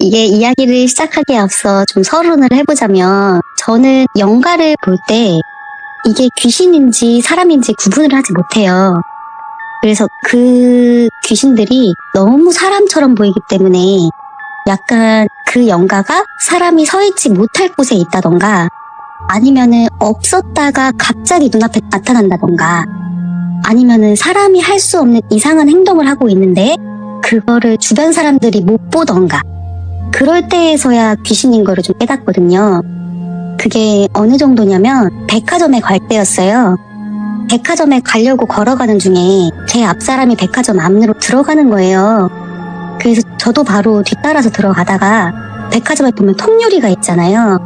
이게 이야기를 시작하기에 앞서 좀 서론을 해보자면, 저는 영가를 볼 때 이게 귀신인지 사람인지 구분을 하지 못해요. 그래서 그 귀신들이 너무 사람처럼 보이기 때문에 약간 그 영가가 사람이 서 있지 못할 곳에 있다던가, 아니면은 없었다가 갑자기 눈앞에 나타난다던가, 아니면은 사람이 할 수 없는 이상한 행동을 하고 있는데 그거를 주변 사람들이 못 보던가, 그럴 때에서야 귀신인 거를 좀 깨닫거든요. 그게 어느 정도냐면 백화점에 갈 때였어요. 백화점에 가려고 걸어가는 중에 제 앞사람이 백화점 안으로 들어가는 거예요. 그래서 저도 바로 뒤따라서 들어가다가 백화점에 보면 통유리가 있잖아요.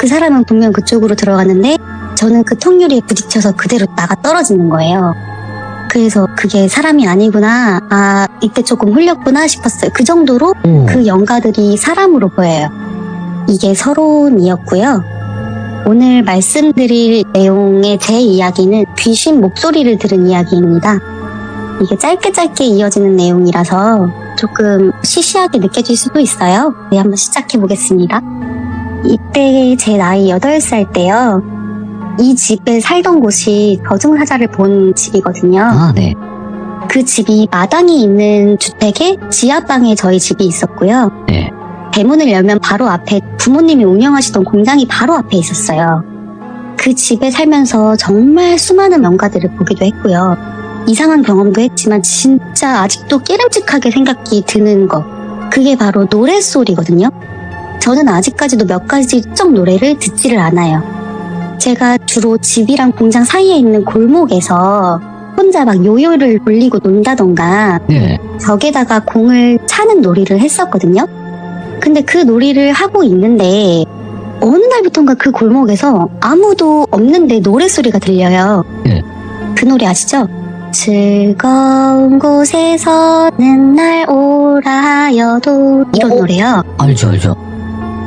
그 사람은 분명 그쪽으로 들어갔는데 저는 그 통유리에 부딪혀서 그대로 나가 떨어지는 거예요. 그래서 그게 사람이 아니구나, 아 이때 조금 흘렸구나 싶었어요. 그 정도로 그 영가들이 사람으로 보여요. 이게 서론이었고요. 오늘 말씀드릴 내용의 제 이야기는 귀신 목소리를 들은 이야기입니다. 이게 짧게 이어지는 내용이라서 조금 시시하게 느껴질 수도 있어요. 네, 한번 시작해 보겠습니다. 이때 제 나이 8살 때요. 이 집에 살던 곳이 저승사자를 본 집이거든요. 아, 네. 그 집이 마당이 있는 주택에 지하방에 저희 집이 있었고요. 네. 대문을 열면 바로 앞에 부모님이 운영하시던 공장이 바로 앞에 있었어요. 그 집에 살면서 정말 수많은 영가들을 보기도 했고요. 이상한 경험도 했지만 진짜 아직도 깨름직하게 생각이 드는 것, 그게 바로 노랫소리거든요. 저는 아직까지도 몇 가지 특정 노래를 듣지를 않아요. 제가 주로 집이랑 공장 사이에 있는 골목에서 혼자 막 요요를 돌리고 논다던가, 네. 벽에다가 공을 차는 놀이를 했었거든요. 근데 그 놀이를 하고 있는데 어느 날부턴가 그 골목에서 아무도 없는데 노랫소리가 들려요. 네. 그 노래 아시죠? 즐거운 곳에서는 날 오라 하여도, 이런 노래요. 알죠.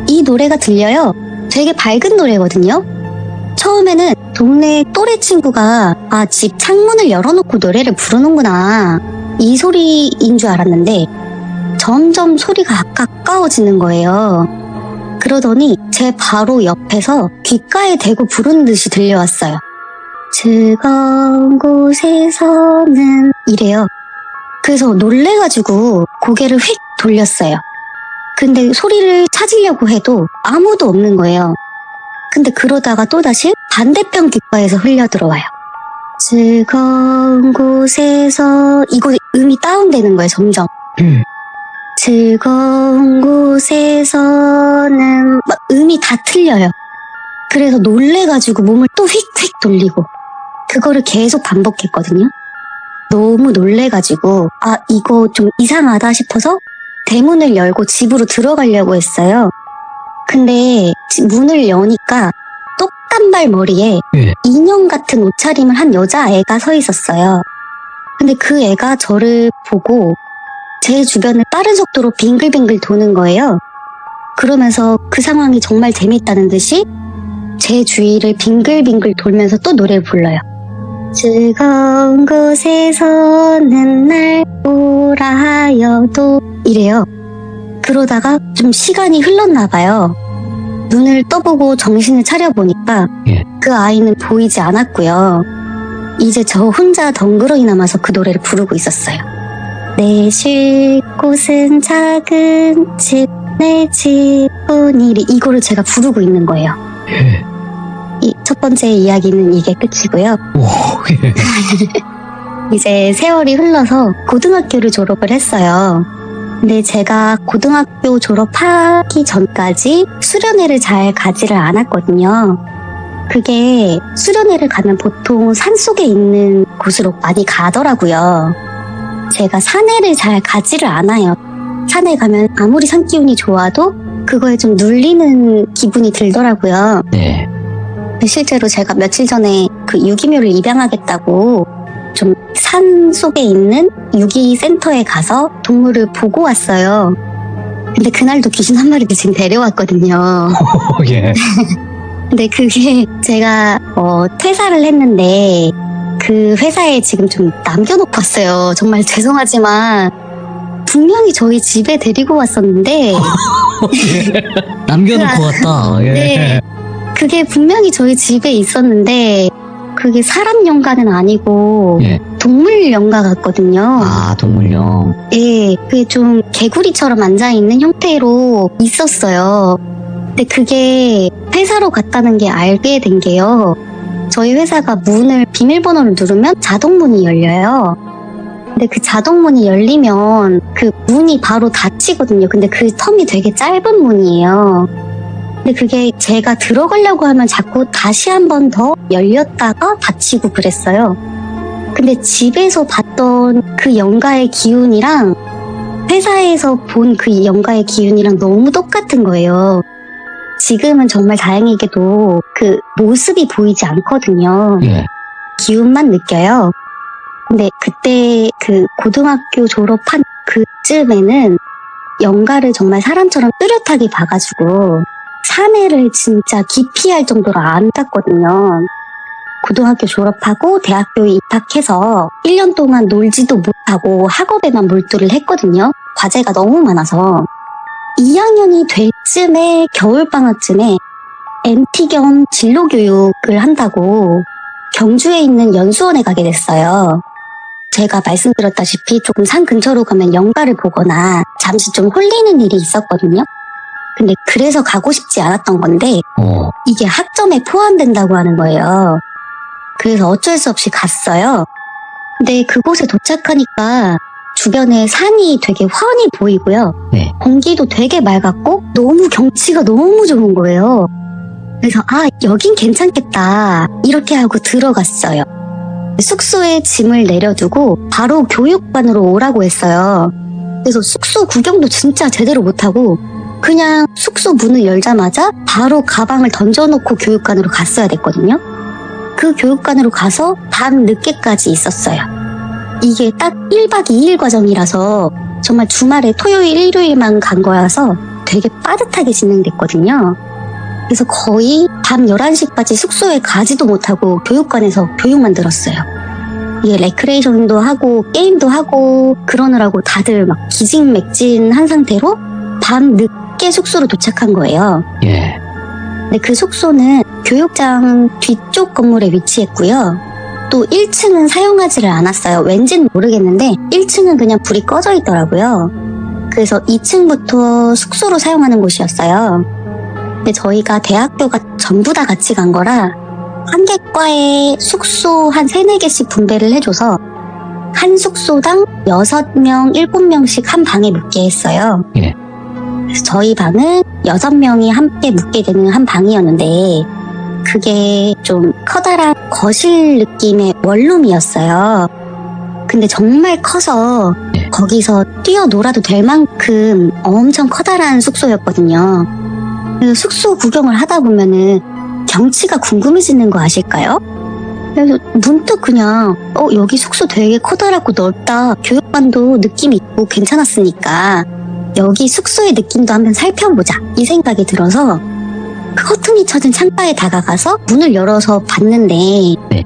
이 노래가 들려요. 되게 밝은 노래거든요. 처음에는 동네 또래 친구가 집 창문을 열어놓고 노래를 부르는구나, 이 소리인 줄 알았는데 점점 소리가 가까워지는 거예요. 그러더니 제 바로 옆에서 귓가에 대고 부르는 듯이 들려왔어요. 즐거운 곳에서는, 이래요. 그래서 놀래가지고 고개를 휙 돌렸어요. 근데 소리를 찾으려고 해도 아무도 없는 거예요. 근데 그러다가 또다시 반대편 귓가에서 흘려들어와요. 즐거운 곳에서, 이거 음이 다운되는 거예요, 점점. 즐거운 곳에서는, 막 음이 다 틀려요. 그래서 놀래가지고 몸을 또 휙휙 돌리고 그거를 계속 반복했거든요. 너무 놀래가지고 이거 좀 이상하다 싶어서 대문을 열고 집으로 들어가려고 했어요. 근데 문을 여니까 똑단발 머리에 예. 인형 같은 옷차림을 한 여자애가 서 있었어요. 근데 그 애가 저를 보고 제 주변을 빠른 속도로 빙글빙글 도는 거예요. 그러면서 그 상황이 정말 재밌다는 듯이 제 주위를 빙글빙글 돌면서 또 노래를 불러요. 즐거운 곳에서는 날 오라 하여도, 이래요. 그러다가 좀 시간이 흘렀나 봐요. 눈을 떠보고 정신을 차려보니까 예. 그 아이는 보이지 않았고요. 이제 저 혼자 덩그러니 남아서 그 노래를 부르고 있었어요. 내 쉴 곳은 작은 집, 내 집은 이리, 이거를 제가 부르고 있는 거예요. 예. 이 첫 번째 이야기는 이게 끝이고요. 오, 예. 이제 세월이 흘러서 고등학교를 졸업을 했어요. 근데 제가 고등학교 졸업하기 전까지 수련회를 잘 가지를 않았거든요. 그게 수련회를 가면 보통 산속에 있는 곳으로 많이 가더라고요. 제가 산회를 잘 가지를 않아요. 산에 가면 아무리 산 기운이 좋아도 그거에 좀 눌리는 기분이 들더라고요. 네. 실제로 제가 며칠 전에 그 유기묘를 입양하겠다고 좀 산 속에 있는 유기센터에 가서 동물을 보고 왔어요. 근데 그날도 귀신 한 마리를 지금 데려왔거든요. 예. 근데 그게 제가 퇴사를 했는데 그 회사에 지금 좀 남겨놓고 왔어요. 정말 죄송하지만 분명히 저희 집에 데리고 왔었는데 남겨놓고 왔다. 예. 네. 그게 분명히 저희 집에 있었는데 그게 사람 연가는 아니고 예. 동물 연가 같거든요. 아, 동물용. 예, 그게 좀 개구리처럼 앉아있는 형태로 있었어요. 근데 그게 회사로 갔다는 게 알게 된 게요. 저희 회사가 문을 비밀번호를 누르면 자동문이 열려요. 근데 그 자동문이 열리면 그 문이 바로 닫히거든요. 근데 그 텀이 되게 짧은 문이에요. 근데 그게 제가 들어가려고 하면 자꾸 다시 한 번 더 열렸다가 닫히고 그랬어요. 근데 집에서 봤던 그 연가의 기운이랑 회사에서 본 그 연가의 기운이랑 너무 똑같은 거예요. 지금은 정말 다행히게도 그 모습이 보이지 않거든요. 예. 기운만 느껴요. 근데 그때 그 고등학교 졸업한 그쯤에는 연가를 정말 사람처럼 뚜렷하게 봐가지고 사내를 진짜 깊이 할 정도로 안았거든요. 고등학교 졸업하고 대학교에 입학해서 1년 동안 놀지도 못하고 학업에만 몰두를 했거든요. 과제가 너무 많아서. 2학년이 될 쯤에 겨울방학쯤에 MT 겸 진로교육을 한다고 경주에 있는 연수원에 가게 됐어요. 제가 말씀드렸다시피 조금 산 근처로 가면 연가를 보거나 잠시 좀 홀리는 일이 있었거든요. 근데 그래서 가고 싶지 않았던 건데 이게 학점에 포함된다고 하는 거예요. 그래서 어쩔 수 없이 갔어요. 근데 그곳에 도착하니까 주변에 산이 되게 훤히 보이고요. 네. 공기도 되게 맑았고 너무 경치가 너무 좋은 거예요. 그래서 여긴 괜찮겠다 이렇게 하고 들어갔어요. 숙소에 짐을 내려두고 바로 교육관으로 오라고 했어요. 그래서 숙소 구경도 진짜 제대로 못하고 그냥 숙소 문을 열자마자 바로 가방을 던져놓고 교육관으로 갔어야 됐거든요. 그 교육관으로 가서 밤 늦게까지 있었어요. 이게 딱 1박 2일 과정이라서 정말 주말에 토요일, 일요일만 간 거라서 되게 빠듯하게 진행됐거든요. 그래서 거의 밤 11시까지 숙소에 가지도 못하고 교육관에서 교육만 들었어요. 이게 레크레이션도 하고 게임도 하고 그러느라고 다들 막 기진맥진한 상태로 밤 늦게 숙소로 도착한 거예요. 예. 근데 그 숙소는 교육장 뒤쪽 건물에 위치했고요. 또 1층은 사용하지를 않았어요. 왠지는 모르겠는데 1층은 그냥 불이 꺼져 있더라고요. 그래서 2층부터 숙소로 사용하는 곳이었어요. 근데 저희가 대학교가 전부 다 같이 간 거라 한 개 과에 숙소 한 3, 4개씩 분배를 해줘서 한 숙소당 6명, 7명씩 한 방에 묵게 했어요. 예. 그래서 저희 방은 6명이 함께 묵게 되는 한 방이었는데 그게 좀 커다란 거실 느낌의 원룸이었어요. 근데 정말 커서 거기서 뛰어놀아도 될 만큼 엄청 커다란 숙소였거든요. 그래서 숙소 구경을 하다 보면은 경치가 궁금해지는 거 아실까요? 그래서 문득 그냥 여기 숙소 되게 커다랗고 넓다. 교육관도 느낌 있고 괜찮았으니까 여기 숙소의 느낌도 한번 살펴보자 이 생각이 들어서 그 허퉁이 쳐진 창가에 다가가서 문을 열어서 봤는데 네.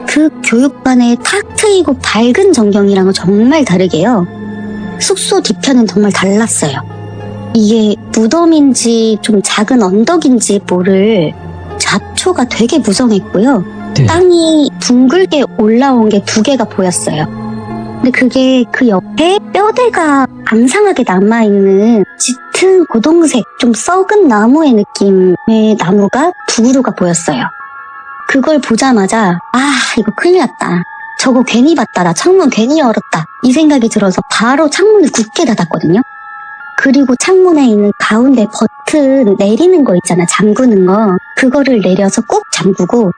그 교육관의 탁 트이고 밝은 전경이랑은 정말 다르게요. 숙소 뒤편은 정말 달랐어요. 이게 무덤인지 좀 작은 언덕인지 모를 잡초가 되게 무성했고요. 네. 땅이 둥글게 올라온 게 2개가 보였어요. 근데 그게 그 옆에 뼈대가 앙상하게 남아있는 짙은 고동색 좀 썩은 나무의 느낌의 나무가 2그루가 보였어요. 그걸 보자마자 이거 큰일 났다. 저거 괜히 봤다. 나 창문 괜히 열었다. 이 생각이 들어서 바로 창문을 굳게 닫았거든요. 그리고 창문에 있는 가운데 버튼 내리는 거 있잖아. 잠그는 거. 그거를 내려서 꼭 잠그고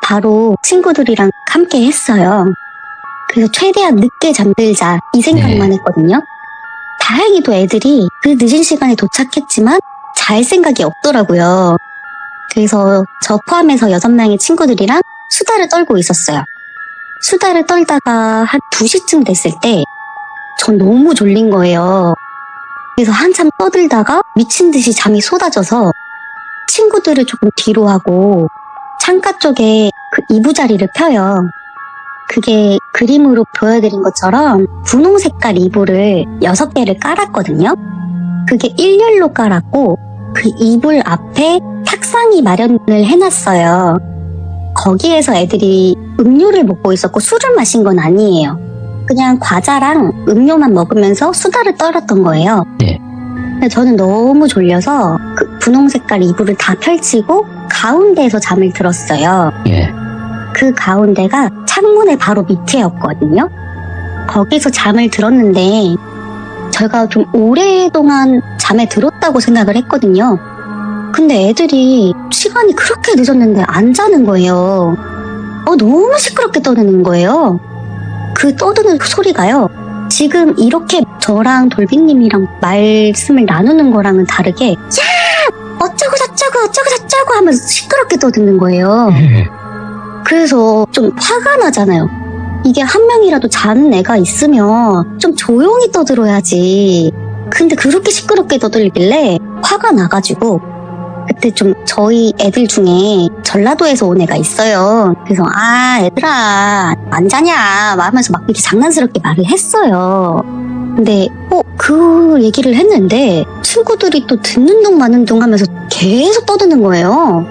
바로 친구들이랑 함께 했어요. 그래서 최대한 늦게 잠들자 이 생각만 했거든요. 다행히도 애들이 그 늦은 시간에 도착했지만 잘 생각이 없더라고요. 그래서 저 포함해서 6명의 친구들이랑 수다를 떨고 있었어요. 수다를 떨다가 한 2시쯤 됐을 때 전 너무 졸린 거예요. 그래서 한참 떠들다가 미친 듯이 잠이 쏟아져서 친구들을 조금 뒤로 하고 창가 쪽에 그 이부자리를 펴요. 그게 그림으로 보여드린 것처럼 분홍 색깔 이불을 6개를 깔았거든요. 그게 일렬로 깔았고 그 이불 앞에 탁상이 마련을 해놨어요. 거기에서 애들이 음료를 먹고 있었고 술을 마신 건 아니에요. 그냥 과자랑 음료만 먹으면서 수다를 떨었던 거예요. 네. 근데 저는 너무 졸려서 그 분홍 색깔 이불을 다 펼치고 가운데에서 잠을 들었어요. 예. 그 가운데가 창문의 바로 밑이었거든요. 거기서 잠을 들었는데 제가 좀 오랫동안 잠에 들었다고 생각을 했거든요. 근데 애들이 시간이 그렇게 늦었는데 안 자는 거예요. 너무 시끄럽게 떠드는 거예요. 그 떠드는 소리가요. 지금 이렇게 저랑 돌비님이랑 말씀을 나누는 거랑은 다르게 야! 어쩌고 저쩌고 하면서 시끄럽게 떠드는 거예요. 그래서 좀 화가 나잖아요. 이게 한 명이라도 자는 애가 있으면 좀 조용히 떠들어야지. 근데 그렇게 시끄럽게 떠들길래 화가 나가지고 그때 좀 저희 애들 중에 전라도에서 온 애가 있어요. 그래서 얘들아 안 자냐 하면서 막 이렇게 장난스럽게 말을 했어요. 근데 그 얘기를 했는데 친구들이 또 듣는 둥 마는 둥 하면서 계속 떠드는 거예요.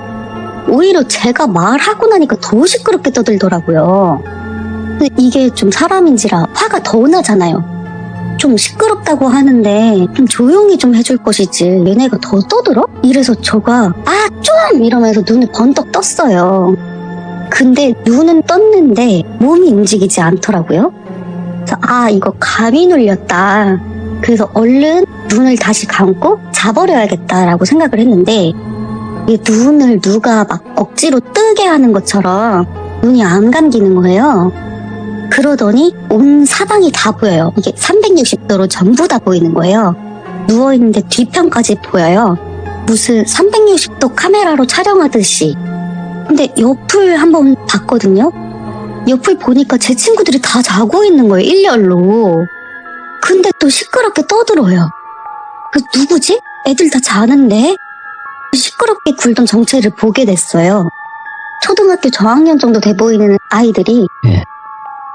오히려 제가 말하고 나니까 더 시끄럽게 떠들더라고요. 근데 이게 좀 사람인지라 화가 더 나잖아요. 좀 시끄럽다고 하는데 좀 조용히 좀 해줄 것이지 얘네가 더 떠들어? 이래서 저가 좀 이러면서 눈을 번떡 떴어요. 근데 눈은 떴는데 몸이 움직이지 않더라고요. 그래서 이거 감이 눌렸다. 그래서 얼른 눈을 다시 감고 자버려야겠다라고 생각을 했는데 이 눈을 누가 막 억지로 뜨게 하는 것처럼 눈이 안 감기는 거예요. 그러더니 온 사방이 다 보여요. 이게 360도로 전부 다 보이는 거예요. 누워있는데 뒤편까지 보여요. 무슨 360도 카메라로 촬영하듯이. 근데 옆을 한번 봤거든요. 옆을 보니까 제 친구들이 다 자고 있는 거예요. 일렬로. 근데 또 시끄럽게 떠들어요. 누구지? 애들 다 자는데? 시끄럽게 굴던 정체를 보게 됐어요. 초등학교 저학년 정도 돼 보이는 아이들이 예.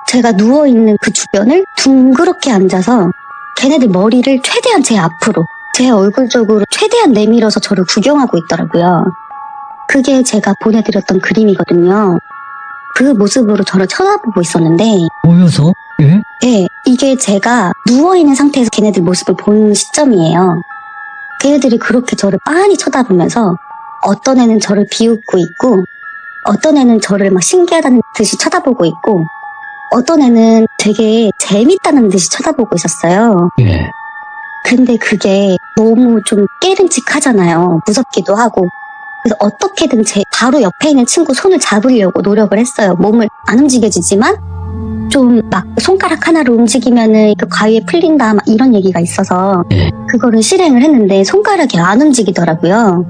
제가 누워있는 그 주변을 둥그렇게 앉아서 걔네들 머리를 최대한 제 앞으로 제 얼굴 쪽으로 최대한 내밀어서 저를 구경하고 있더라고요. 그게 제가 보내드렸던 그림이거든요. 그 모습으로 저를 쳐다보고 있었는데 보여서? 예? 네, 이게 제가 누워있는 상태에서 걔네들 모습을 본 시점이에요. 걔네들이 그렇게 저를 빤히 쳐다보면서 어떤 애는 저를 비웃고 있고 어떤 애는 저를 막 신기하다는 듯이 쳐다보고 있고 어떤 애는 되게 재밌다는 듯이 쳐다보고 있었어요. 예. 근데 그게 너무 좀 깨름직하잖아요. 무섭기도 하고. 그래서 어떻게든 제 바로 옆에 있는 친구 손을 잡으려고 노력을 했어요. 몸을 안 움직여지지만 좀 막 손가락 하나로 움직이면은 그 가위에 풀린다 막 이런 얘기가 있어서 예. 그거를 실행을 했는데 손가락이 안 움직이더라고요.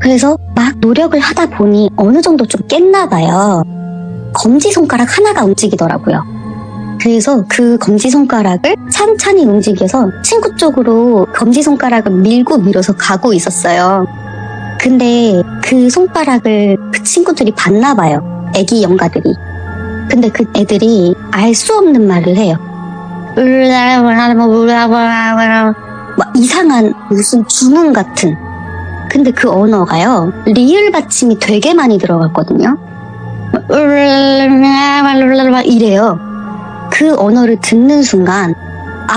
그래서 막 노력을 하다 보니 어느 정도 좀 깼나 봐요. 검지손가락 하나가 움직이더라고요. 그래서 그 검지손가락을 찬찬히 움직여서 친구 쪽으로 검지손가락을 밀고 밀어서 가고 있었어요. 근데 그 손가락을 그 친구들이 봤나 봐요. 애기 영가들이. 근데 그 애들이 알 수 없는 말을 해요. 막 이상한 무슨 주문 같은. 근데 그 언어가요. 리을 받침이 되게 많이 들어갔거든요. 이래요. 그 언어를 듣는 순간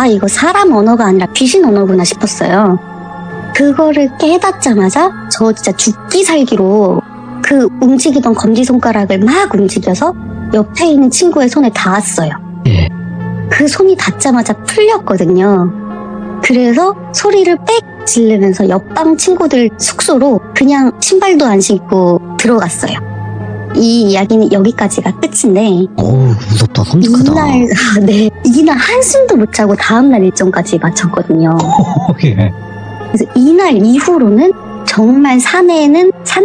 이거 사람 언어가 아니라 귀신 언어구나 싶었어요. 그거를 깨닫자마자 저 진짜 죽기 살기로 그 움직이던 검지손가락을 막 움직여서 옆에 있는 친구의 손에 닿았어요. 예. 그 손이 닿자마자 풀렸거든요. 그래서 소리를 빽 지르면서 옆방 친구들 숙소로 그냥 신발도 안 신고 들어갔어요. 이 이야기는 여기까지가 끝인데 어우, 무섭다. 섬뜩하다. 이날 한숨도 못 자고 다음날 일정까지 마쳤거든요. 예. 그래서 이날 이후로는 정말 산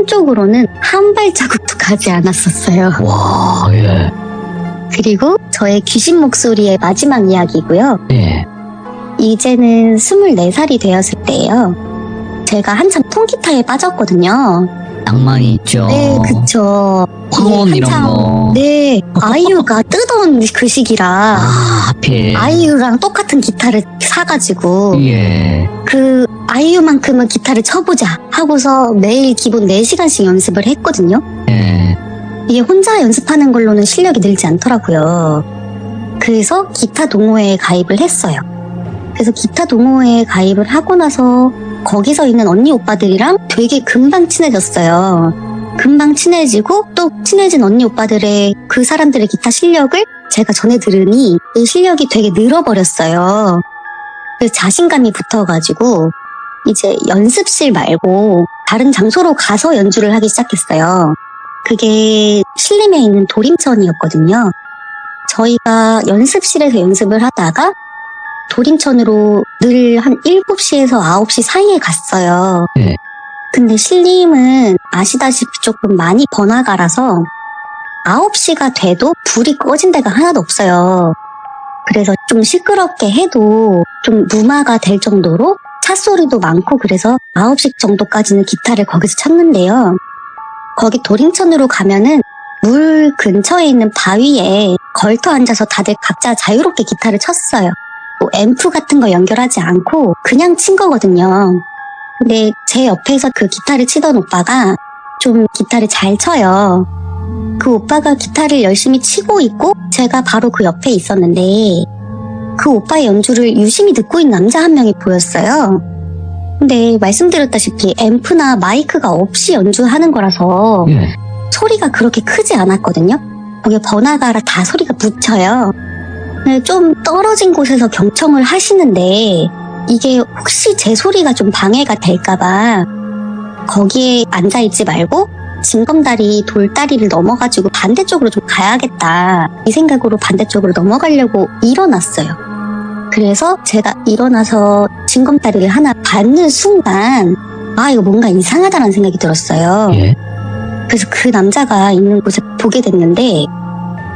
쪽으로는 한 발자국도 가지 않았었어요. 와, 예. 그리고 저의 귀신 목소리의 마지막 이야기고요. 예. 이제는 24살이 되었을 때예요. 제가 한참 통기타에 빠졌거든요. 낭만이 있죠. 네, 그쵸. 황혼 예, 이런 한참, 거. 네, 아이유가 뜨던 그 시기라 하필. 아이유랑 똑같은 기타를 사가지고 예. 그 아이유만큼은 기타를 쳐보자 하고서 매일 기본 4시간씩 연습을 했거든요. 예. 이게 혼자 연습하는 걸로는 실력이 늘지 않더라고요. 그래서 기타 동호회에 가입을 했어요. 그래서 기타 동호회에 가입을 하고 나서 거기서 있는 언니 오빠들이랑 되게 금방 친해졌어요. 금방 친해지고 또 친해진 언니 오빠들의 그 사람들의 기타 실력을 제가 전해 들으니 이 실력이 되게 늘어버렸어요. 그래서 자신감이 붙어가지고 이제 연습실 말고 다른 장소로 가서 연주를 하기 시작했어요. 그게 신림에 있는 도림천이었거든요. 저희가 연습실에서 연습을 하다가 도림천으로 늘 한 7시에서 9시 사이에 갔어요. 네. 근데 신림은 아시다시피 조금 많이 번화가라서 9시가 돼도 불이 꺼진 데가 하나도 없어요. 그래서 좀 시끄럽게 해도 좀 무마가 될 정도로 차 소리도 많고 그래서 9시 정도까지는 기타를 거기서 쳤는데요. 거기 도림천으로 가면은 물 근처에 있는 바위에 걸터 앉아서 다들 각자 자유롭게 기타를 쳤어요. 뭐 앰프 같은 거 연결하지 않고 그냥 친 거거든요. 근데 제 옆에서 그 기타를 치던 오빠가 좀 기타를 잘 쳐요. 그 오빠가 기타를 열심히 치고 있고 제가 바로 그 옆에 있었는데 그 오빠의 연주를 유심히 듣고 있는 남자 한 명이 보였어요. 근데 말씀드렸다시피 앰프나 마이크가 없이 연주하는 거라서 예. 소리가 그렇게 크지 않았거든요. 거기 번화가라 다 소리가 묻혀요. 근데 좀 떨어진 곳에서 경청을 하시는데 이게 혹시 제 소리가 좀 방해가 될까봐 거기에 앉아있지 말고 징검다리 돌다리를 넘어가지고 반대쪽으로 좀 가야겠다 이 생각으로 반대쪽으로 넘어가려고 일어났어요. 그래서 제가 일어나서 징검다리를 하나 밟는 순간 아 이거 뭔가 이상하다는 생각이 들었어요. 예. 그래서 그 남자가 있는 곳에 보게 됐는데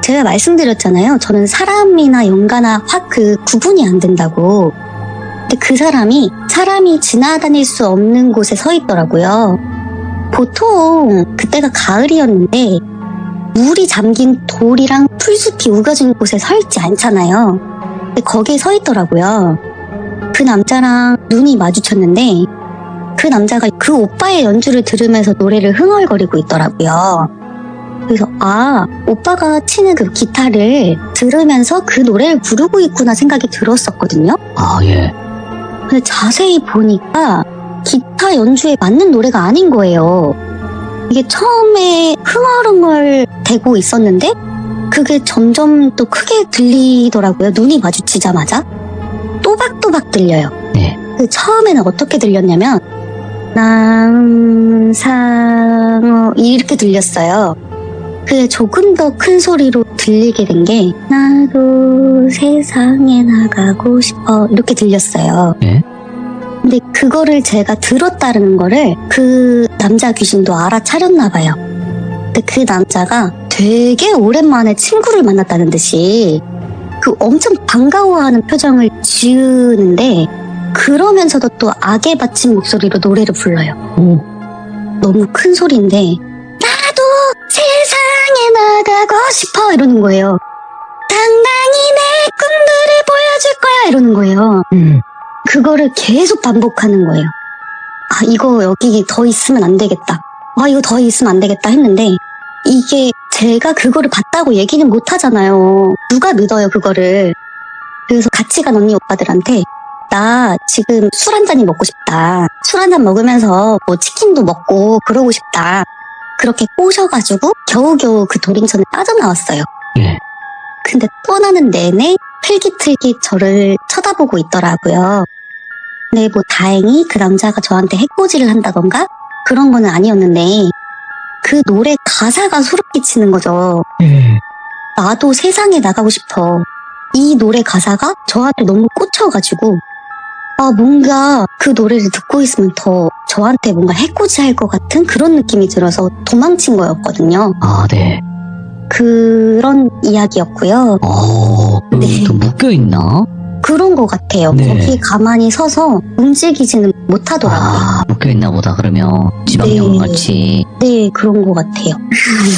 제가 말씀드렸잖아요. 저는 사람이나 연가나 확 그 구분이 안 된다고. 근데 그 사람이 지나다닐 수 없는 곳에 서 있더라고요. 보통 그때가 가을이었는데 물이 잠긴 돌이랑 풀숲이 우겨진 곳에 서 있지 않잖아요. 근데 거기에 서 있더라고요. 그 남자랑 눈이 마주쳤는데 그 남자가 그 오빠의 연주를 들으면서 노래를 흥얼거리고 있더라고요. 그래서 아, 오빠가 치는 그 기타를 들으면서 그 노래를 부르고 있구나 생각이 들었었거든요. 아, 예. 근데 자세히 보니까 기타 연주에 맞는 노래가 아닌 거예요. 이게 처음에 흥얼흥얼 대고 있었는데 그게 점점 또 크게 들리더라고요. 눈이 마주치자마자 또박또박 들려요. 네. 그 처음에는 어떻게 들렸냐면 남상어 이렇게 들렸어요. 그게 조금 더 큰 소리로 들리게 된 게 나도 세상에 나가고 싶어 이렇게 들렸어요. 네. 근데 그거를 제가 들었다는 거를 그 남자 귀신도 알아차렸나 봐요. 근데 그 남자가 되게 오랜만에 친구를 만났다는 듯이 그 엄청 반가워하는 표정을 지으는데 그러면서도 또 악에 받친 목소리로 노래를 불러요. 오. 너무 큰 소리인데 나도 세상에 나가고 싶어 이러는 거예요. 당당히 내 꿈들을 보여줄 거야 이러는 거예요. 그거를 계속 반복하는 거예요. 아 이거 여기 더 있으면 안 되겠다. 아 이거 더 있으면 안 되겠다 했는데 이게 제가 그거를 봤다고 얘기는 못 하잖아요. 누가 믿어요 그거를. 그래서 같이 간 언니 오빠들한테 나 지금 술 한 잔이 먹고 싶다. 술 한 잔 먹으면서 뭐 치킨도 먹고 그러고 싶다. 그렇게 꼬셔가지고 겨우겨우 그 도림천을 빠져나왔어요. 예. 근데 떠나는 내내 흘깃흘깃 저를 쳐다보고 있더라고요. 근데 뭐 다행히 그 남자가 저한테 해코지를 한다던가 그런 거는 아니었는데 그 노래 가사가 소름 끼치는 거죠. 예. 나도 세상에 나가고 싶어. 이 노래 가사가 저한테 너무 꽂혀가지고 아 뭔가 그 노래를 듣고 있으면 더 저한테 뭔가 해코지할 것 같은 그런 느낌이 들어서 도망친 거였거든요. 아, 네. 그런 이야기였고요. 또 네. 묶여있나? 그런 것 같아요. 네. 거기 가만히 서서 움직이지는 못하더라고요. 아, 묶여있나 보다, 그러면. 지방령 네. 같이. 네, 그런 것 같아요.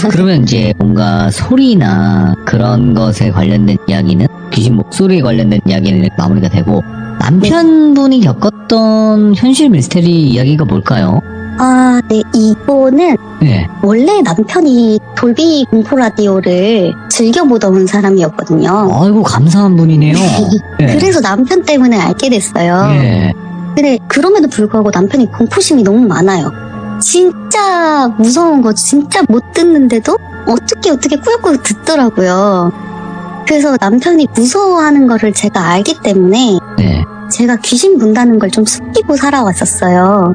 그러면 이제 뭔가 소리나 그런 것에 관련된 이야기는, 귀신 목소리에 관련된 이야기는 마무리가 되고, 남편분이 겪었던 현실 미스테리 이야기가 뭘까요? 아, 네, 이거는 네. 원래 남편이 돌비 공포 라디오를 즐겨보던 사람이었거든요. 아이고, 감사한 분이네요. 네. 그래서 남편 때문에 알게 됐어요. 예. 근데 그럼에도 불구하고 남편이 공포심이 너무 많아요. 진짜 무서운 거 진짜 못 듣는데도 어떻게 꾸역꾸역 듣더라고요. 그래서 남편이 무서워하는 거를 제가 알기 때문에 네. 제가 귀신 본다는 걸 좀 숨기고 살아왔었어요.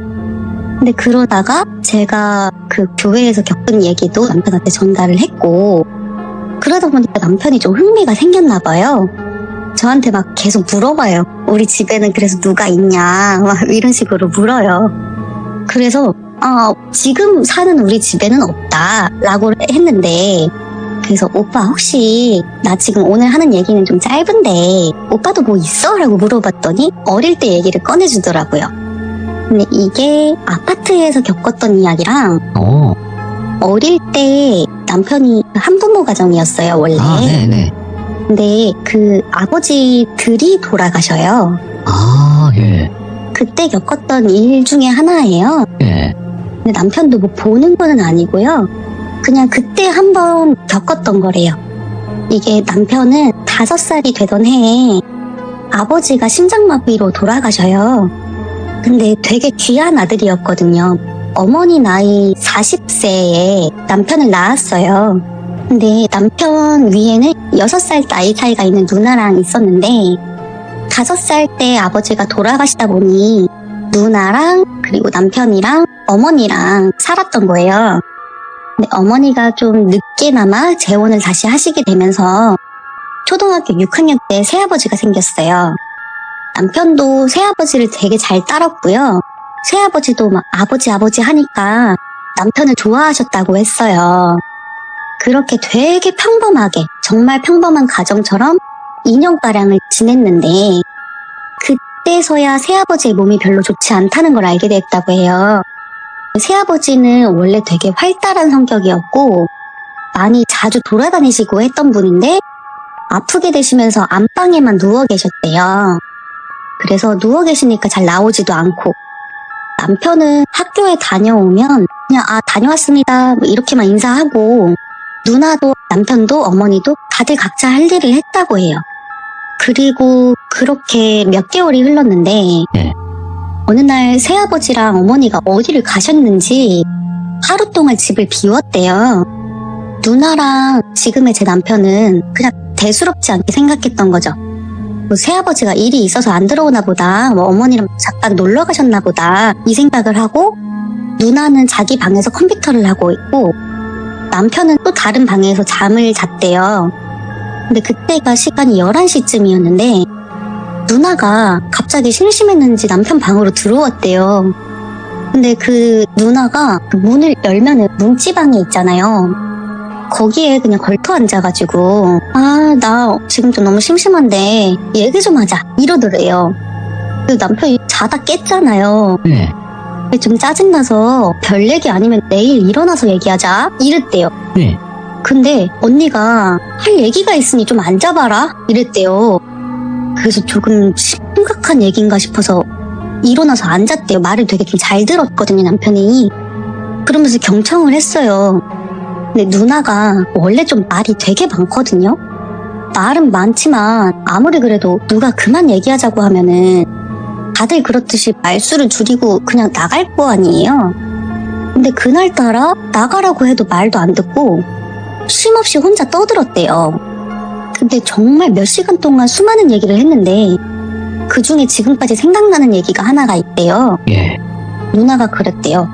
근데 그러다가 제가 그 교회에서 겪은 얘기도 남편한테 전달을 했고, 그러다 보니까 남편이 좀 흥미가 생겼나 봐요. 저한테 막 계속 물어봐요. 우리 집에는 그래서 누가 있냐, 막 이런 식으로 물어요. 그래서 지금 사는 우리 집에는 없다 라고 했는데, 그래서 오빠 혹시 나 지금 오늘 하는 얘기는 좀 짧은데 오빠도 뭐 있어? 라고 물어봤더니 어릴 때 얘기를 꺼내주더라고요. 근데 이게 아파트에서 겪었던 이야기랑 어릴 때 남편이 한부모 가정이었어요, 원래. 아, 네네. 근데 그 아버지들이 돌아가셔요. 아, 예. 그때 겪었던 일 중에 하나예요. 예. 근데 남편도 뭐 보는 거는 아니고요. 그냥 그때 한번 겪었던 거래요. 이게 남편은 5살이 되던 해에 아버지가 심장마비로 돌아가셔요. 근데 되게 귀한 아들이었거든요. 어머니 나이 40세에 남편을 낳았어요. 근데 남편 위에는 6살 나이 차이가 있는 누나랑 있었는데 5살 때 아버지가 돌아가시다 보니 누나랑 그리고 남편이랑 어머니랑 살았던 거예요. 근데 어머니가 좀 늦게나마 재혼을 다시 하시게 되면서 초등학교 6학년 때 새아버지가 생겼어요. 남편도 새아버지를 되게 잘 따랐고요. 새아버지도 막 아버지 하니까 남편을 좋아하셨다고 했어요. 그렇게 되게 평범하게, 정말 평범한 가정처럼 2년가량을 지냈는데 그때서야 새아버지의 몸이 별로 좋지 않다는 걸 알게 됐다고 해요. 새아버지는 원래 되게 활달한 성격이었고 많이 자주 돌아다니시고 했던 분인데 아프게 되시면서 안방에만 누워 계셨대요. 그래서 누워 계시니까 잘 나오지도 않고 남편은 학교에 다녀오면 그냥 다녀왔습니다 뭐 이렇게만 인사하고 누나도 남편도 어머니도 다들 각자 할 일을 했다고 해요. 그리고 그렇게 몇 개월이 흘렀는데 네. 어느 날 새아버지랑 어머니가 어디를 가셨는지 하루 동안 집을 비웠대요. 누나랑 지금의 제 남편은 그냥 대수롭지 않게 생각했던 거죠. 뭐 새아버지가 일이 있어서 안 들어오나 보다, 뭐 어머니랑 잠깐 놀러 가셨나 보다 이 생각을 하고 누나는 자기 방에서 컴퓨터를 하고 있고 남편은 또 다른 방에서 잠을 잤대요. 근데 그때가 시간이 11시쯤이었는데 누나가 갑자기 심심했는지 남편 방으로 들어왔대요. 근데 그 누나가 그 문을 열면은 문지방이 있잖아요. 거기에 그냥 걸터 앉아가지고 나 지금 좀 너무 심심한데 얘기 좀 하자 이러더래요. 그 남편이 자다 깼잖아요. 네. 좀 짜증나서 별 얘기 아니면 내일 일어나서 얘기하자 이랬대요. 네. 근데 언니가 할 얘기가 있으니 좀 앉아봐라 이랬대요. 그래서 조금 심각한 얘기인가 싶어서 일어나서 앉았대요. 말을 되게 좀 잘 들었거든요, 남편이. 그러면서 경청을 했어요. 근데 누나가 원래 좀 말이 되게 많거든요. 말은 많지만 아무리 그래도 누가 그만 얘기하자고 하면은 다들 그렇듯이 말수를 줄이고 그냥 나갈 거 아니에요. 근데 그날따라 나가라고 해도 말도 안 듣고 쉼없이 혼자 떠들었대요. 근데 정말 몇 시간 동안 수많은 얘기를 했는데 그 중에 지금까지 생각나는 얘기가 하나가 있대요. 예. 누나가 그랬대요.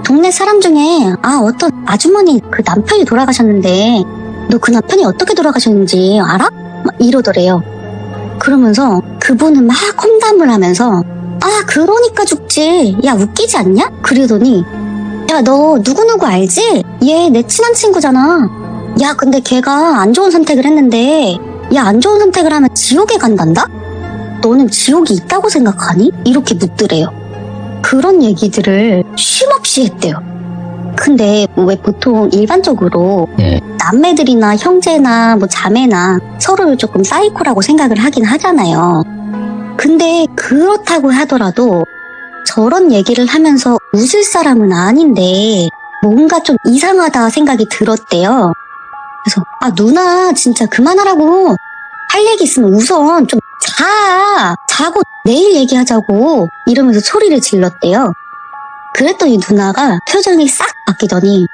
동네 사람 중에 어떤 아주머니 그 남편이 돌아가셨는데 너 그 남편이 어떻게 돌아가셨는지 알아? 막 이러더래요. 그러면서 그분은 막 험담을 하면서 그러니까 죽지. 야 웃기지 않냐? 그러더니 야 너 누구누구 알지? 얘 내 친한 친구잖아. 야 근데 걔가 안 좋은 선택을 했는데 야 안 좋은 선택을 하면 지옥에 간단다? 너는 지옥이 있다고 생각하니? 이렇게 묻더래요. 그런 얘기들을 쉼없이 했대요. 근데 왜 보통 일반적으로 네. 남매들이나 형제나 뭐 자매나 서로를 조금 사이코라고 생각을 하긴 하잖아요. 근데 그렇다고 하더라도 저런 얘기를 하면서 웃을 사람은 아닌데 뭔가 좀 이상하다 생각이 들었대요. 그래서 누나 진짜 그만하라고. 할 얘기 있으면 우선 좀 자고 내일 얘기하자고 이러면서 소리를 질렀대요. 그랬더니 누나가 표정이 싹 바뀌더니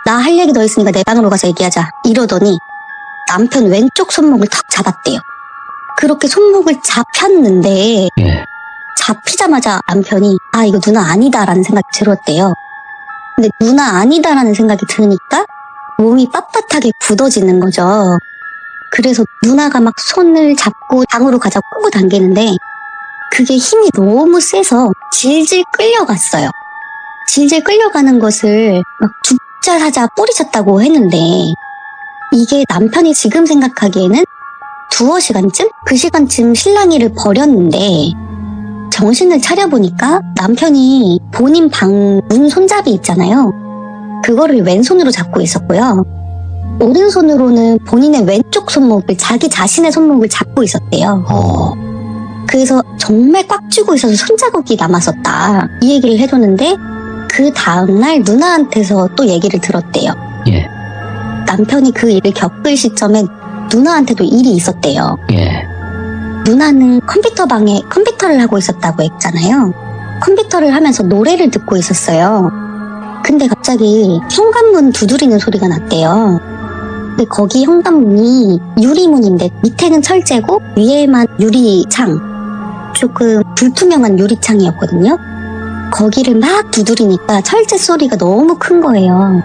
나 할 얘기 더 있으니까 내 방으로 가서 얘기하자 이러더니 남편 왼쪽 손목을 탁 잡았대요. 그렇게 손목을 잡혔는데 예. 잡히자마자 남편이 이거 누나 아니다라는 생각이 들었대요. 근데 누나 아니다라는 생각이 드니까 몸이 빳빳하게 굳어지는 거죠. 그래서 누나가 막 손을 잡고 방으로 가자고 끌고 당기는데 그게 힘이 너무 세서 질질 끌려갔어요. 질질 끌려가는 것을 막 죽자 사자 뿌리쳤다고 했는데 이게 남편이 지금 생각하기에는 두어 시간쯤? 그 시간쯤 실랑이를 벌였는데 정신을 차려보니까 남편이 본인 방 문 손잡이 있잖아요. 그거를 왼손으로 잡고 있었고요. 오른손으로는 본인의 왼쪽 손목을 자기 자신의 손목을 잡고 있었대요. 그래서 정말 꽉 쥐고 있어서 손자국이 남았었다. 이 얘기를 해줬는데 그 다음날 누나한테서 또 얘기를 들었대요. 예. 남편이 그 일을 겪을 시점에 누나한테도 일이 있었대요. 예. 누나는 컴퓨터 방에 컴퓨터를 하고 있었다고 했잖아요. 컴퓨터를 하면서 노래를 듣고 있었어요. 근데 갑자기 현관문 두드리는 소리가 났대요. 근데 거기 현관문이 유리문인데 밑에는 철제고 위에만 유리창, 조금 불투명한 유리창이었거든요. 거기를 막 두드리니까 철제 소리가 너무 큰 거예요.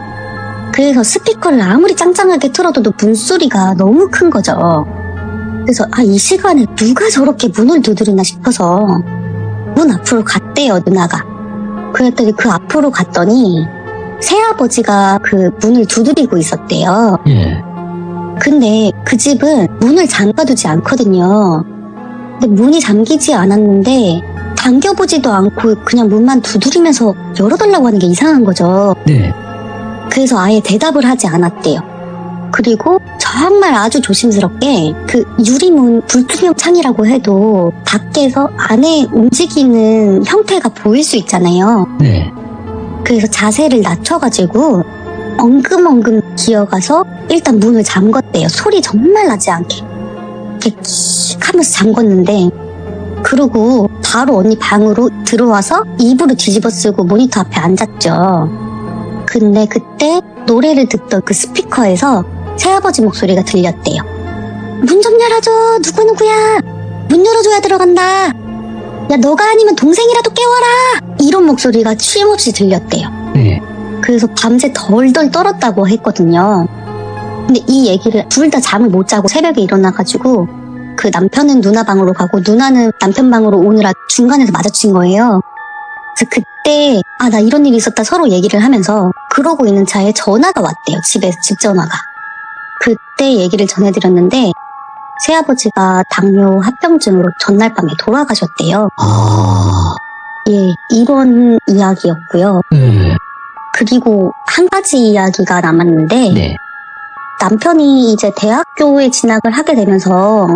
그래서 스피커를 아무리 짱짱하게 틀어도 문소리가 너무 큰 거죠. 그래서 이 시간에 누가 저렇게 문을 두드리나 싶어서 문 앞으로 갔대요, 누나가. 그랬더니 그 앞으로 갔더니 새아버지가 그 문을 두드리고 있었대요. 예. 근데 그 집은 문을 잠가두지 않거든요. 근데 문이 잠기지 않았는데 당겨보지도 않고 그냥 문만 두드리면서 열어달라고 하는 게 이상한 거죠. 네. 그래서 아예 대답을 하지 않았대요. 그리고 정말 아주 조심스럽게 그 유리문 불투명 창이라고 해도 밖에서 안에 움직이는 형태가 보일 수 있잖아요. 네. 그래서 자세를 낮춰가지고 엉금엉금 기어가서 일단 문을 잠궜대요. 소리 정말 나지 않게. 이렇게 킥 하면서 잠궜는데 그러고 바로 언니 방으로 들어와서 이불을 뒤집어 쓰고 모니터 앞에 앉았죠. 근데 그때 노래를 듣던 그 스피커에서 새아버지 목소리가 들렸대요. 문 좀 열어줘. 누구누구야. 문 열어줘야 들어간다. 야, 너가 아니면 동생이라도 깨워라. 이런 목소리가 쉼없이 들렸대요. 네. 그래서 밤새 덜덜 떨었다고 했거든요. 근데 이 얘기를 둘 다 잠을 못 자고 새벽에 일어나가지고 그 남편은 누나 방으로 가고 누나는 남편 방으로 오느라 중간에서 마주친 거예요. 그래서 그때 나 이런 일이 있었다 서로 얘기를 하면서 그러고 있는 차에 전화가 왔대요. 집에서 집 전화가. 그때 얘기를 전해드렸는데 새아버지가 당뇨 합병증으로 전날 밤에 돌아가셨대요. 예, 이런 이야기였고요. 그리고 한 가지 이야기가 남았는데 네. 남편이 이제 대학교에 진학을 하게 되면서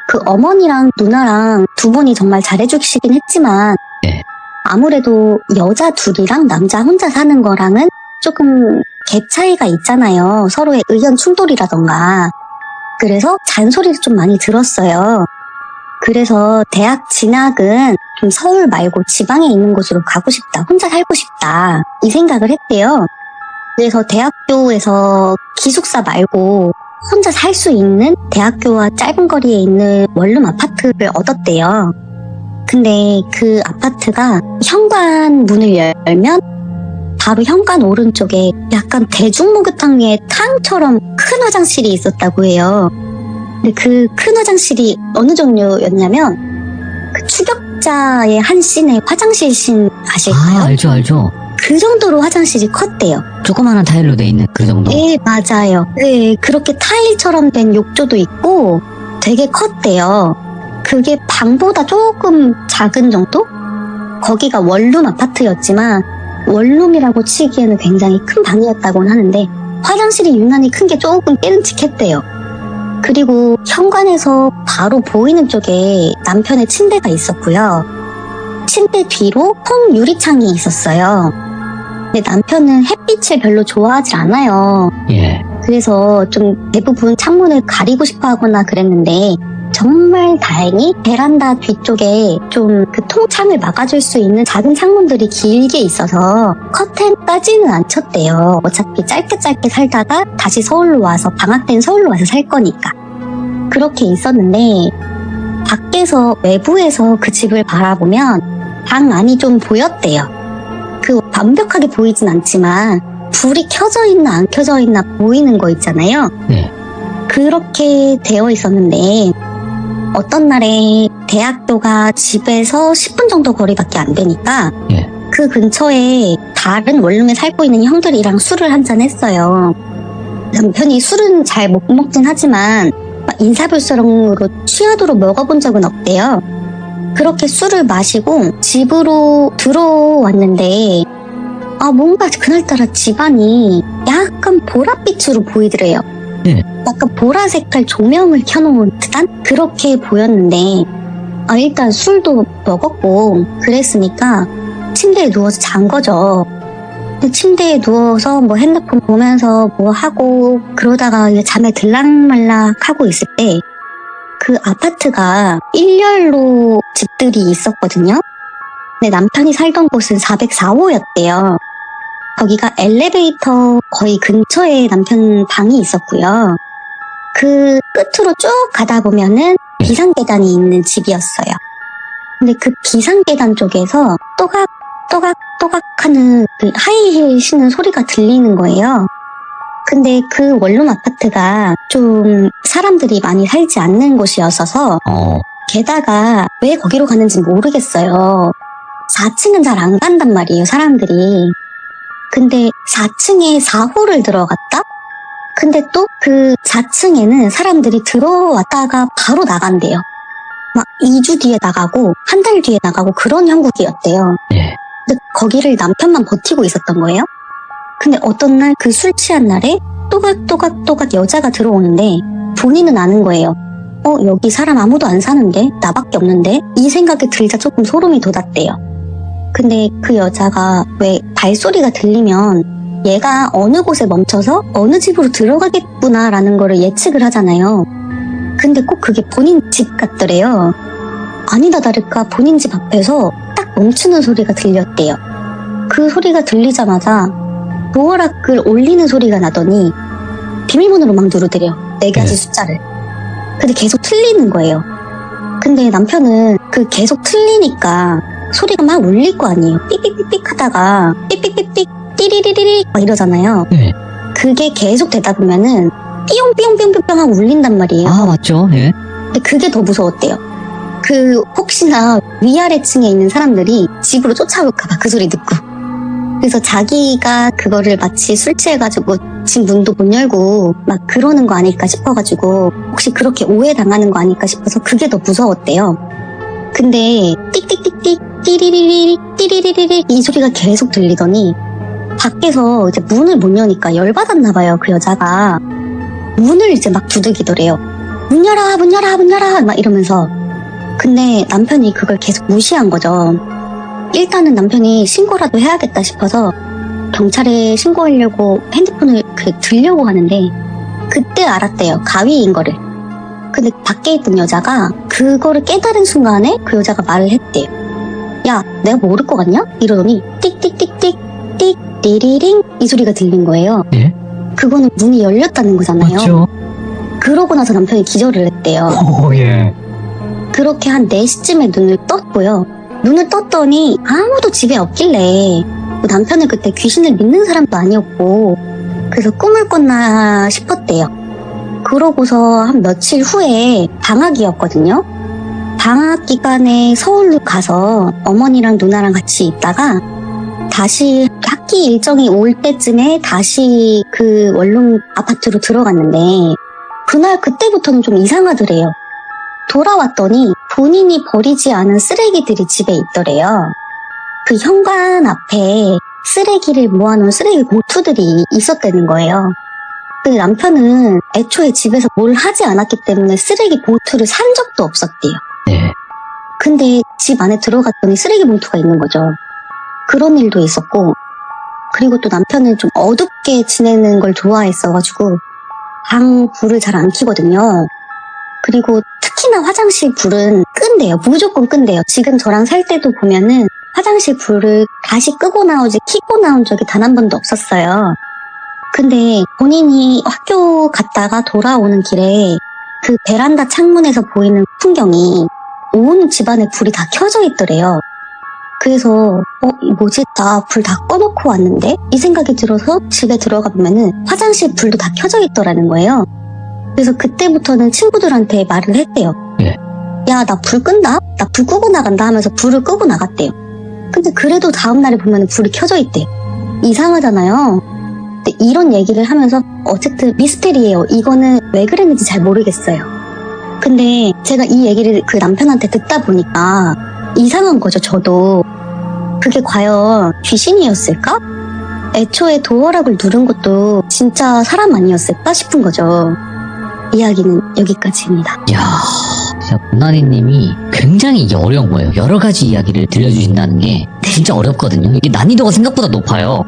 그 어머니랑 누나랑 두 분이 정말 잘해주시긴 했지만 네. 아무래도 여자 둘이랑 남자 혼자 사는 거랑은 조금 갭 차이가 있잖아요. 서로의 의견 충돌이라던가. 그래서 잔소리를 좀 많이 들었어요. 그래서 대학 진학은 좀 서울 말고 지방에 있는 곳으로 가고 싶다. 혼자 살고 싶다. 이 생각을 했대요. 그래서 대학교에서 기숙사 말고 혼자 살 수 있는 대학교와 짧은 거리에 있는 원룸 아파트를 얻었대요. 근데 그 아파트가 현관 문을 열면 바로 현관 오른쪽에 약간 대중목욕탕 위에 탕처럼 큰 화장실이 있었다고 해요. 근데 그 큰 화장실이 어느 종류였냐면 그 추격자의 한 씬의 화장실 씬 아실까요? 알죠. 그 정도로 화장실이 컸대요. 조그마한 타일로 돼 있는 그 정도. 네, 맞아요. 네, 그렇게 타일처럼 된 욕조도 있고 되게 컸대요. 그게 방보다 조금 작은 정도? 거기가 원룸 아파트였지만 원룸이라고 치기에는 굉장히 큰 방이었다고는 하는데 화장실이 유난히 큰 게 조금 깨름칙했대요. 그리고 현관에서 바로 보이는 쪽에 남편의 침대가 있었고요. 침대 뒤로 통 유리창이 있었어요. 근데 남편은 햇빛을 별로 좋아하지 않아요. 예. 그래서 좀 대부분 창문을 가리고 싶어 하거나 그랬는데 정말 다행히 베란다 뒤쪽에 좀 그 통창을 막아줄 수 있는 작은 창문들이 길게 있어서 커튼까지는 안 쳤대요. 어차피 짧게 살다가 다시 서울로 와서 방학 때는 서울로 와서 살 거니까. 그렇게 있었는데 밖에서 외부에서 그 집을 바라보면 방 안이 좀 보였대요. 그 완벽하게 보이진 않지만 불이 켜져 있나 안 켜져 있나 보이는 거 있잖아요. 네. 그렇게 되어 있었는데 어떤 날에 대학교가 집에서 10분 정도 거리밖에 안 되니까 예. 그 근처에 다른 원룸에 살고 있는 형들이랑 술을 한잔 했어요. 남편이 술은 잘 못 먹긴 하지만 막 인사불성으로 취하도록 먹어본 적은 없대요. 그렇게 술을 마시고 집으로 들어왔는데 뭔가 그날따라 집안이 약간 보랏빛으로 보이더래요. 네. 약간 보라색깔 조명을 켜놓은 듯한 그렇게 보였는데 일단 술도 먹었고 그랬으니까 침대에 누워서 잔 거죠. 근데 침대에 누워서 뭐 핸드폰 보면서 뭐 하고 그러다가 이제 잠에 들락말락 하고 있을 때 그 아파트가 1열로 집들이 있었거든요. 근데 남편이 살던 곳은 404호였대요. 거기가 엘리베이터 거의 근처에 남편 방이 있었고요. 그 끝으로 쭉 가다 보면은 비상계단이 있는 집이었어요. 근데 그 비상계단 쪽에서 또각또각 하는 그 하이힐 신는 소리가 들리는 거예요. 근데 그 원룸 아파트가 좀 사람들이 많이 살지 않는 곳이었어서 게다가 왜 거기로 가는지 모르겠어요. 4층은 잘 안 간단 말이에요, 사람들이. 근데 4층에 4호를 들어갔다? 근데 또 그 4층에는 사람들이 들어왔다가 바로 나간대요. 막 2주 뒤에 나가고 한 달 뒤에 나가고 그런 형국이었대요. 예. 근데 거기를 남편만 버티고 있었던 거예요. 근데 어떤 날 그 술 취한 날에 또각 여자가 들어오는데 본인은 아는 거예요. 여기 사람 아무도 안 사는데? 나밖에 없는데? 이 생각이 들자 조금 소름이 돋았대요. 근데 그 여자가 왜 발소리가 들리면 얘가 어느 곳에 멈춰서 어느 집으로 들어가겠구나라는 거를 예측을 하잖아요. 근데 꼭 그게 본인 집 같더래요. 아니다 다를까 본인 집 앞에서 딱 멈추는 소리가 들렸대요. 그 소리가 들리자마자 도어락을 올리는 소리가 나더니 비밀번호로 막 누르더래요. 4가지 숫자를. 근데 계속 틀리는 거예요. 근데 남편은 그 계속 틀리니까 소리가 막 울릴 거 아니에요. 삑삑삑삑 하다가 삑삑삑삑 띠리리리리 막 이러잖아요. 네. 그게 계속 되다 보면은 삐용삐용삐용삐용 하고 울린단 말이에요. 맞죠. 예. 근데 그게 더 무서웠대요. 그 혹시나 위아래층에 있는 사람들이 집으로 쫓아올까봐 그 소리 듣고. 그래서 자기가 그거를 마치 술 취해가지고 집 문도 못 열고 막 그러는 거 아닐까 싶어가지고 혹시 그렇게 오해당하는 거 아닐까 싶어서 그게 더 무서웠대요. 근데 띡띡띡띡 띠리리리 띠리리리 이 소리가 계속 들리더니 밖에서 이제 문을 못 여니까 열받았나 봐요. 그 여자가 문을 이제 막 두들기더래요. 문 열어 문 열어 문 열어 막 이러면서. 근데 남편이 그걸 계속 무시한 거죠. 일단은 남편이 신고라도 해야겠다 싶어서 경찰에 신고하려고 핸드폰을 들려고 하는데 그때 알았대요. 가위인 거를. 근데 밖에 있던 여자가 그거를 깨달은 순간에 그 여자가 말을 했대요. 야, 내가 모를 것 같냐? 이러더니 띡띡띡띡 띡 띠리링 이 소리가 들린 거예요. 예? 그거는 문이 열렸다는 거잖아요. 맞죠. 그러고 나서 남편이 기절을 했대요. 예. 그렇게 한 4시쯤에 눈을 떴고요. 눈을 떴더니 아무도 집에 없길래 남편은 그때 귀신을 믿는 사람도 아니었고 그래서 꿈을 꿨나 싶었대요. 그러고서 한 며칠 후에 방학이었거든요. 방학 기간에 서울로 가서 어머니랑 누나랑 같이 있다가 다시 학기 일정이 올 때쯤에 다시 그 원룸 아파트로 들어갔는데 그때부터는 좀 이상하더래요. 돌아왔더니 본인이 버리지 않은 쓰레기들이 집에 있더래요. 그 현관 앞에 쓰레기를 모아놓은 쓰레기 봉투들이 있었다는 거예요. 그 남편은 애초에 집에서 뭘 하지 않았기 때문에 쓰레기 봉투를 산 적도 없었대요. 네. 근데 집 안에 들어갔더니 쓰레기 봉투가 있는 거죠. 그런 일도 있었고, 그리고 또 남편은 좀 어둡게 지내는 걸 좋아했어가지고 방 불을 잘 안 켜거든요. 그리고 특히나 화장실 불은 끈대요. 무조건 끈대요. 지금 저랑 살 때도 보면은 화장실 불을 다시 끄고 나오지 켜고 나온 적이 단 한 번도 없었어요. 근데 본인이 학교 갔다가 돌아오는 길에 그 베란다 창문에서 보이는 풍경이 온 집안에 불이 다 켜져 있더래요. 그래서 뭐지? 나 불 다 꺼놓고 왔는데? 이 생각이 들어서 집에 들어가 보면은 화장실 불도 다 켜져 있더라는 거예요. 그래서 그때부터는 친구들한테 말을 했대요. 예. 야, 나 불 끈다? 나 불 끄고 나간다 하면서 불을 끄고 나갔대요. 근데 그래도 다음날에 보면 불이 켜져 있대요. 이상하잖아요. 근데 이런 얘기를 하면서 어쨌든 미스테리예요. 이거는 왜 그랬는지 잘 모르겠어요. 근데 제가 이 얘기를 그 남편한테 듣다 보니까 이상한 거죠, 저도. 그게 과연 귀신이었을까? 애초에 도어락을 누른 것도 진짜 사람 아니었을까 싶은 거죠. 이야기는 여기까지입니다. 이야, 진짜 문나니님이 굉장히 이게 어려운 거예요. 여러 가지 이야기를 들려주신다는 게 진짜 어렵거든요. 이게 난이도가 생각보다 높아요.